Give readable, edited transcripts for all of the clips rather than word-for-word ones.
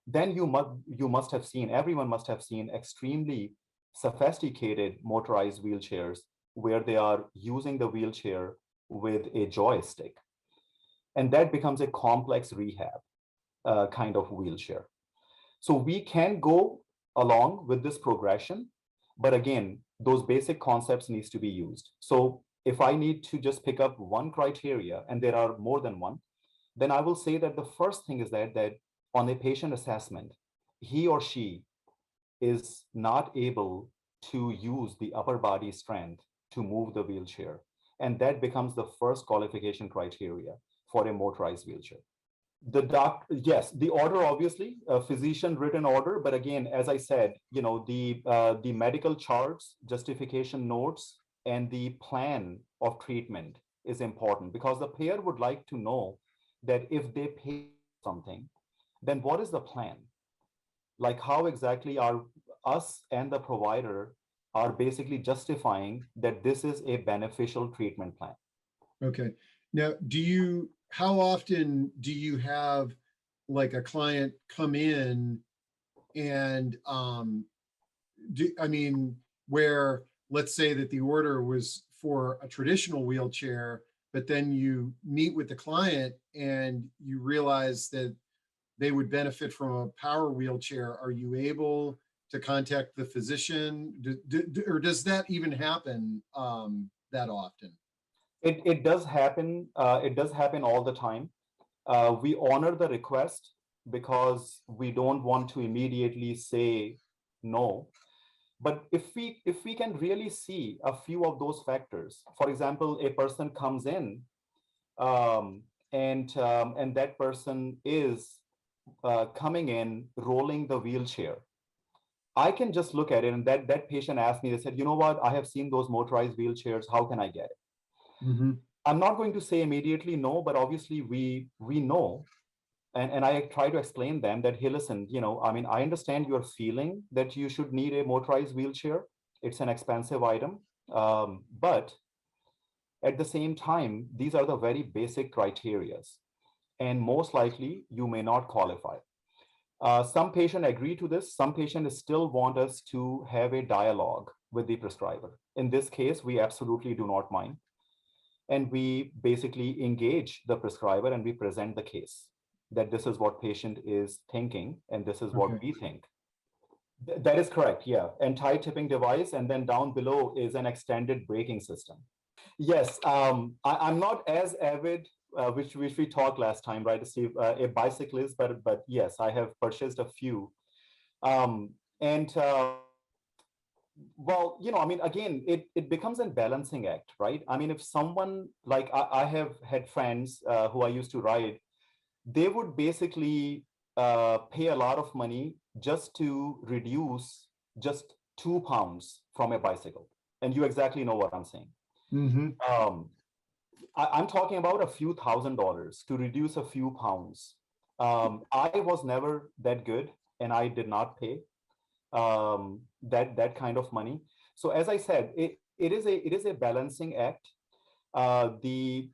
Then you must have seen, everyone must have seen extremely sophisticated motorized wheelchairs where they are using the wheelchair with a joystick. And that becomes a complex rehab kind of wheelchair. So we can go along with this progression, but again, those basic concepts needs to be used. So if I need to just pick up one criteria, and there are more than one, then I will say that the first thing is that on a patient assessment, he or she is not able to use the upper body strength to move the wheelchair. And that becomes the first qualification criteria for a motorized wheelchair. The doctor, yes, the order, obviously a physician written order, but again, as I said, the medical charts, justification notes, and the plan of treatment is important, because the payer would like to know that if they pay something, then what is the plan? Like, how exactly are us and the provider are basically justifying that this is a beneficial treatment plan? Okay. Now, how often do you have like a client come in and I mean, where let's say that the order was for a traditional wheelchair, but then you meet with the client and you realize that they would benefit from a power wheelchair. Are you able to contact the physician? Or does that even happen that often? It does happen. It does happen all the time. We honor the request because we don't want to immediately say no. But if we can really see a few of those factors, for example, a person comes in, um, and that person is coming in rolling the wheelchair. I can just look at it, and that patient asked me. They said, "You know what? I have seen those motorized wheelchairs. How can I get it?" Mm-hmm. I'm not going to say immediately no, but obviously we know, and I try to explain them that, hey, listen, I mean, I understand your feeling that you should need a motorized wheelchair. It's an expensive item, but at the same time, these are the very basic criterias, and most likely you may not qualify. Some patient agree to this. Some patients still want us to have a dialogue with the prescriber. In this case, we absolutely do not mind, and we basically engage the prescriber and we present the case that this is what patient is thinking and this is Okay. what we think. That is correct, yeah. Anti-tipping device, and then down below is an extended braking system. Yes, I'm not as avid, which we talked last time, right, Steve, a bicyclist, but yes, I have purchased a few. Um, and Well, I mean, again, it becomes a balancing act, right? I mean, if someone, like, I have had friends who I used to ride, they would basically pay a lot of money just to reduce just 2 pounds from a bicycle. And you exactly know what I'm saying. Mm-hmm. Um, I'm talking about a few $1,000s to reduce a few pounds. I was never that good, and I did not pay that kind of money. So as I said, it is a balancing act. The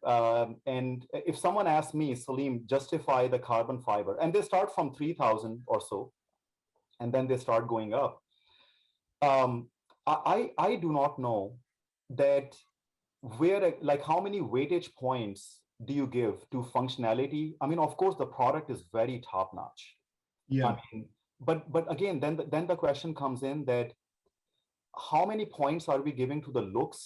And if someone asks me, Salim, justify the carbon fiber, and they start from 3,000 or so, and then they start going up. I do not know that where, like, how many weightage points do you give to functionality? I mean, of course, the product is very top notch. I Yeah. mean, but again, then the question comes in that how many points are we giving to the looks,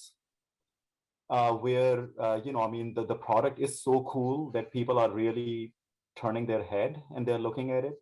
where I mean, the product is so cool that people are really turning their head and they're looking at it.